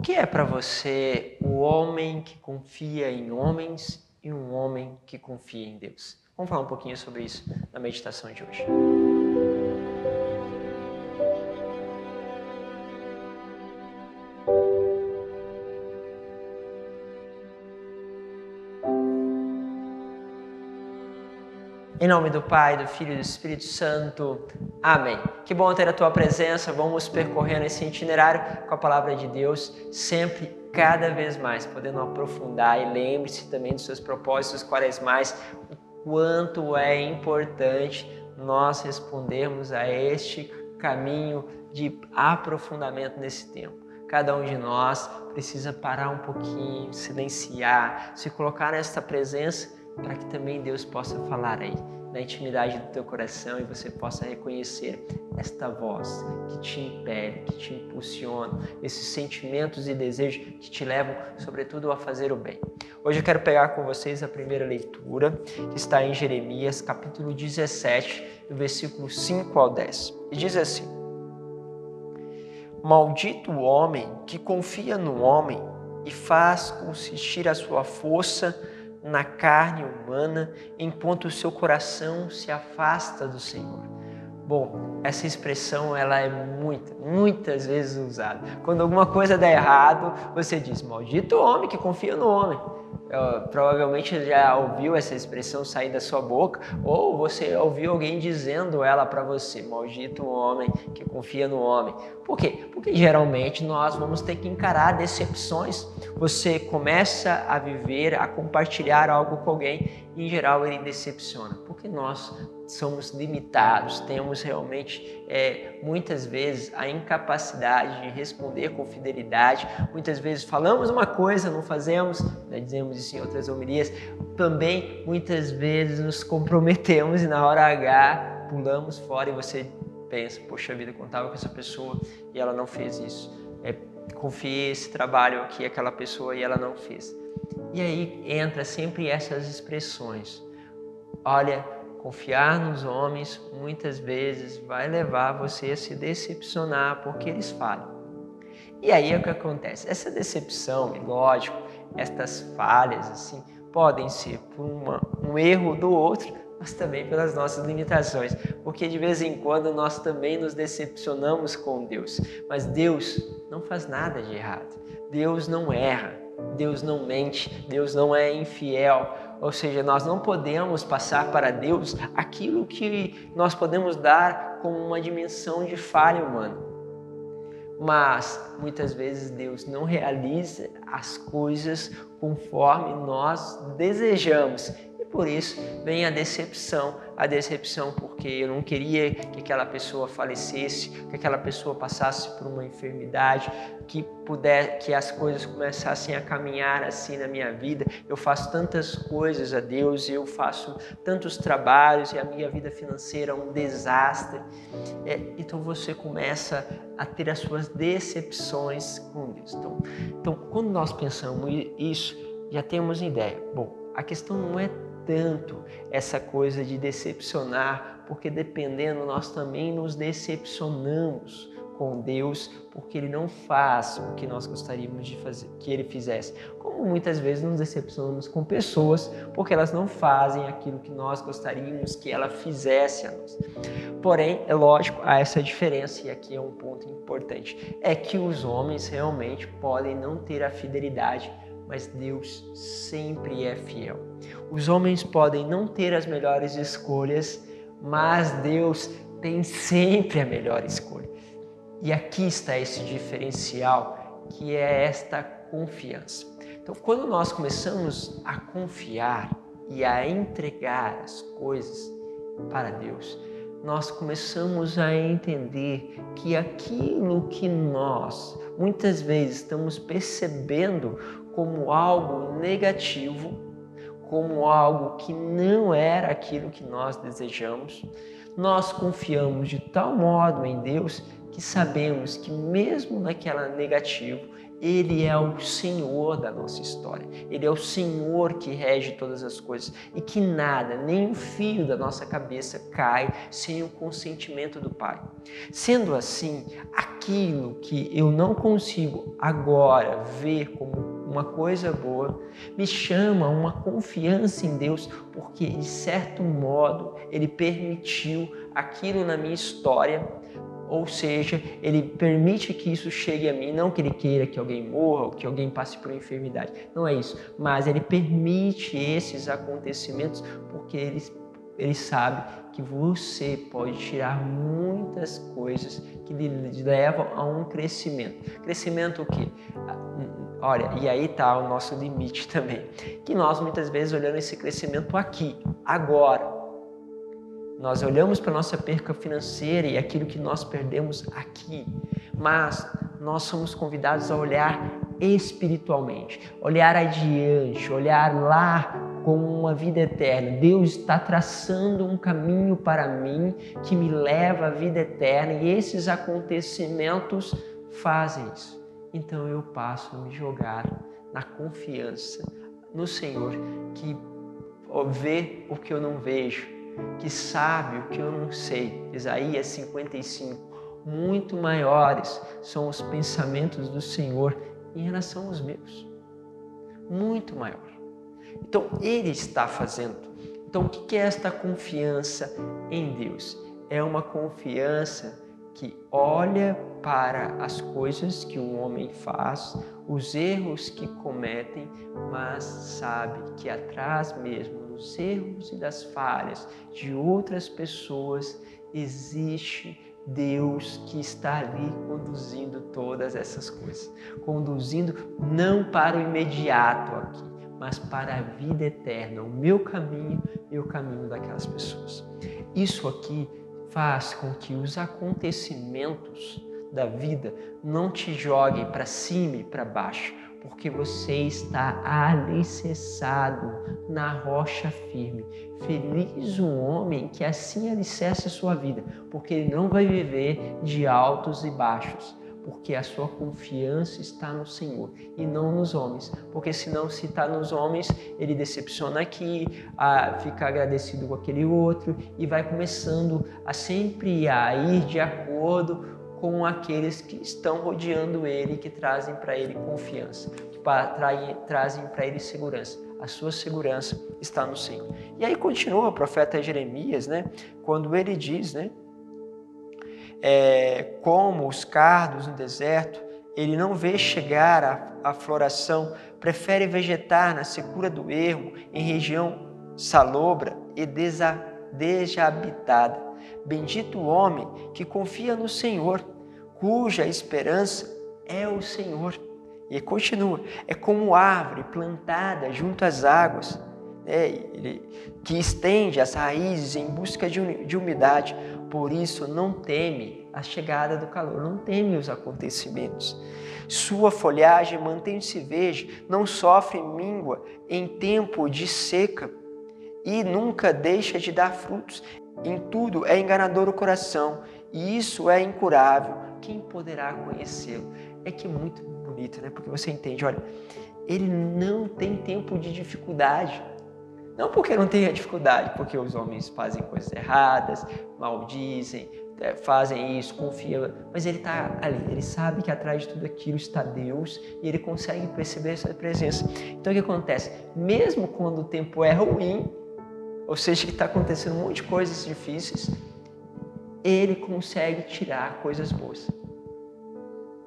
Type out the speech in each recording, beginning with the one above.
que é para você o homem que confia em homens e um homem que confia em Deus? Vamos falar um pouquinho sobre isso na meditação de hoje. Em nome do Pai, do Filho e do Espírito Santo. Amém. Que bom ter a tua presença. Vamos percorrendo esse itinerário com a palavra de Deus, sempre, cada vez mais, podendo aprofundar. E lembre-se também dos seus propósitos quaresmais, o quanto é importante nós respondermos a este caminho de aprofundamento nesse tempo. Cada um de nós precisa parar um pouquinho, silenciar, se colocar nesta presença, para que também Deus possa falar aí na intimidade do teu coração e você possa reconhecer esta voz que te impele, que te impulsiona, esses sentimentos e desejos que te levam, sobretudo, a fazer o bem. Hoje eu quero pegar com vocês a primeira leitura, que está em Jeremias, capítulo 17, do versículo 5 ao 10. E diz assim: Maldito o homem que confia no homem e faz consistir a sua força na carne humana, enquanto o seu coração se afasta do Senhor. Bom, essa expressão ela é muitas vezes usada. Quando alguma coisa dá errado, você diz, maldito o homem que confia no homem. Provavelmente já ouviu essa expressão sair da sua boca, ou você ouviu alguém dizendo ela para você, maldito o homem que confia no homem. Por quê? Porque geralmente nós vamos ter que encarar decepções. Você começa a viver, a compartilhar algo com alguém e em geral ele decepciona, porque nós somos limitados, temos realmente muitas vezes a incapacidade de responder com fidelidade. Muitas vezes falamos uma coisa, não fazemos, dizemos isso em outras homilias. Também muitas vezes nos comprometemos e na hora H pulamos fora e você pensa, poxa vida, eu contava com essa pessoa e ela não fez isso. Confiei esse trabalho aqui àquela pessoa e ela não fez. E aí entra sempre essas expressões. Olha, confiar nos homens muitas vezes vai levar você a se decepcionar porque eles falham. E aí é o que acontece. Essa decepção, lógico, estas falhas assim, podem ser por um erro do outro, mas também pelas nossas limitações. Porque de vez em quando nós também nos decepcionamos com Deus. Mas Deus não faz nada de errado. Deus não erra. Deus não mente. Deus não é infiel. Ou seja, nós não podemos passar para Deus aquilo que nós podemos dar como uma dimensão de falha humana. Mas, muitas vezes, Deus não realiza as coisas conforme nós desejamos. E por isso vem a decepção porque eu não queria que aquela pessoa falecesse, que aquela pessoa passasse por uma enfermidade, que as coisas começassem a caminhar assim na minha vida. Eu faço tantas coisas a Deus, eu faço tantos trabalhos e a minha vida financeira é um desastre. Então você começa a ter as suas decepções com Deus. Então, quando nós pensamos isso, já temos ideia. Bom, a questão não é tanto essa coisa de decepcionar, porque dependendo nós também nos decepcionamos com Deus, porque Ele não faz o que nós gostaríamos de fazer, que Ele fizesse. Como muitas vezes nos decepcionamos com pessoas, porque elas não fazem aquilo que nós gostaríamos que ela fizesse a nós. Porém, é lógico, há essa diferença, e aqui é um ponto importante, é que os homens realmente podem não ter a fidelidade, mas Deus sempre é fiel. Os homens podem não ter as melhores escolhas, mas Deus tem sempre a melhor escolha. E aqui está esse diferencial, que é esta confiança. Então, quando nós começamos a confiar e a entregar as coisas para Deus, nós começamos a entender que aquilo que nós muitas vezes estamos percebendo como algo negativo, como algo que não era aquilo que nós desejamos, nós confiamos de tal modo em Deus que sabemos que mesmo naquela negativa, Ele é o Senhor da nossa história. Ele é o Senhor que rege todas as coisas e que nada, nem um fio da nossa cabeça cai sem o consentimento do Pai. Sendo assim, aquilo que eu não consigo agora ver como uma coisa boa, me chama a uma confiança em Deus, porque de certo modo Ele permitiu aquilo na minha história. Ou seja, Ele permite que isso chegue a mim, não que Ele queira que alguém morra ou que alguém passe por enfermidade, não é isso, mas Ele permite esses acontecimentos porque Ele sabe que você pode tirar muitas coisas que lhe levam a um crescimento. Crescimento o quê? Olha, e aí está o nosso limite também, que nós muitas vezes olhamos esse crescimento aqui, agora. Nós olhamos para a nossa perca financeira e aquilo que nós perdemos aqui, mas nós somos convidados a olhar espiritualmente, olhar adiante, olhar lá com uma vida eterna. Deus está traçando um caminho para mim que me leva à vida eterna e esses acontecimentos fazem isso. Então eu passo a me jogar na confiança no Senhor que vê o que eu não vejo, que sabe o que eu não sei. Isaías 55. Muito maiores são os pensamentos do Senhor em relação aos meus. Muito maior. Então, Ele está fazendo. Então, o que é esta confiança em Deus? É uma confiança que olha para as coisas que o homem faz, os erros que cometem, mas sabe que atrás mesmo dos erros e das falhas de outras pessoas existe Deus que está ali conduzindo todas essas coisas, conduzindo não para o imediato aqui, mas para a vida eterna, o meu caminho e o caminho daquelas pessoas. Isso aqui faz com que os acontecimentos da vida não te joguem para cima e para baixo, porque você está alicerçado na rocha firme. Feliz o homem que assim alicerça a sua vida, porque ele não vai viver de altos e baixos, porque a sua confiança está no Senhor e não nos homens, porque senão se está nos homens, ele decepciona aqui, fica agradecido com aquele outro e vai começando a sempre ir de acordo com aqueles que estão rodeando ele, que trazem para ele confiança, que trazem para ele segurança. A sua segurança está no Senhor. E aí continua o profeta Jeremias, quando ele diz, como os cardos no deserto, ele não vê chegar a floração, prefere vegetar na secura do ermo, em região salobra e deshabitada. Bendito o homem que confia no Senhor, cuja esperança é o Senhor. E continua, é como árvore plantada junto às águas, que estende as raízes em busca de umidade. Por isso não teme a chegada do calor, não teme os acontecimentos. Sua folhagem mantém-se verde, não sofre míngua em tempo de seca e nunca deixa de dar frutos. Em tudo é enganador o coração, e isso é incurável. Quem poderá conhecê-lo? É que é muito bonito, porque você entende, olha, ele não tem tempo de dificuldade. Não porque não tenha dificuldade, porque os homens fazem coisas erradas, maldizem, fazem isso, confiam, mas ele está ali, ele sabe que atrás de tudo aquilo está Deus e ele consegue perceber essa presença. Então o que acontece? Mesmo quando o tempo é ruim, ou seja, que está acontecendo um monte de coisas difíceis, ele consegue tirar coisas boas.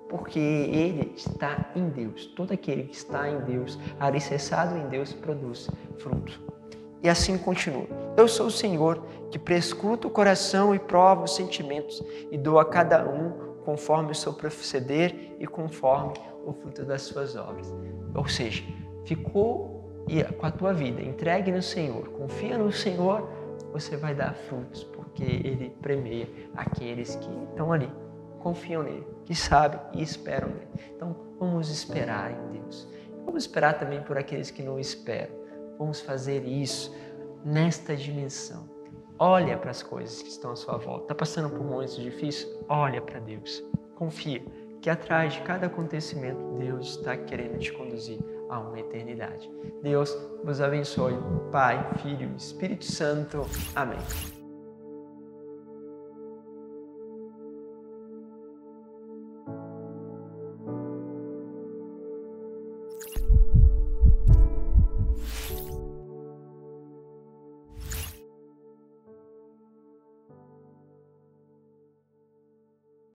Porque ele está em Deus. Todo aquele que está em Deus, alicerçado em Deus, produz fruto. E assim continua. Eu sou o Senhor, que prescruto o coração e provo os sentimentos, e dou a cada um conforme o seu proceder e conforme o fruto das suas obras. Ou seja, ficou com a tua vida entregue no Senhor, confia no Senhor, você vai dar frutos, porque Ele premia aqueles que estão ali, confiam nele, que sabem e esperam nele. Então, vamos esperar em Deus. Vamos esperar também por aqueles que não esperam. Vamos fazer isso nesta dimensão. Olha para as coisas que estão à sua volta. Está passando por momentos difíceis? Olha para Deus. Confia que atrás de cada acontecimento, Deus está querendo te conduzir a uma eternidade. Deus vos abençoe, Pai, Filho e Espírito Santo. Amém.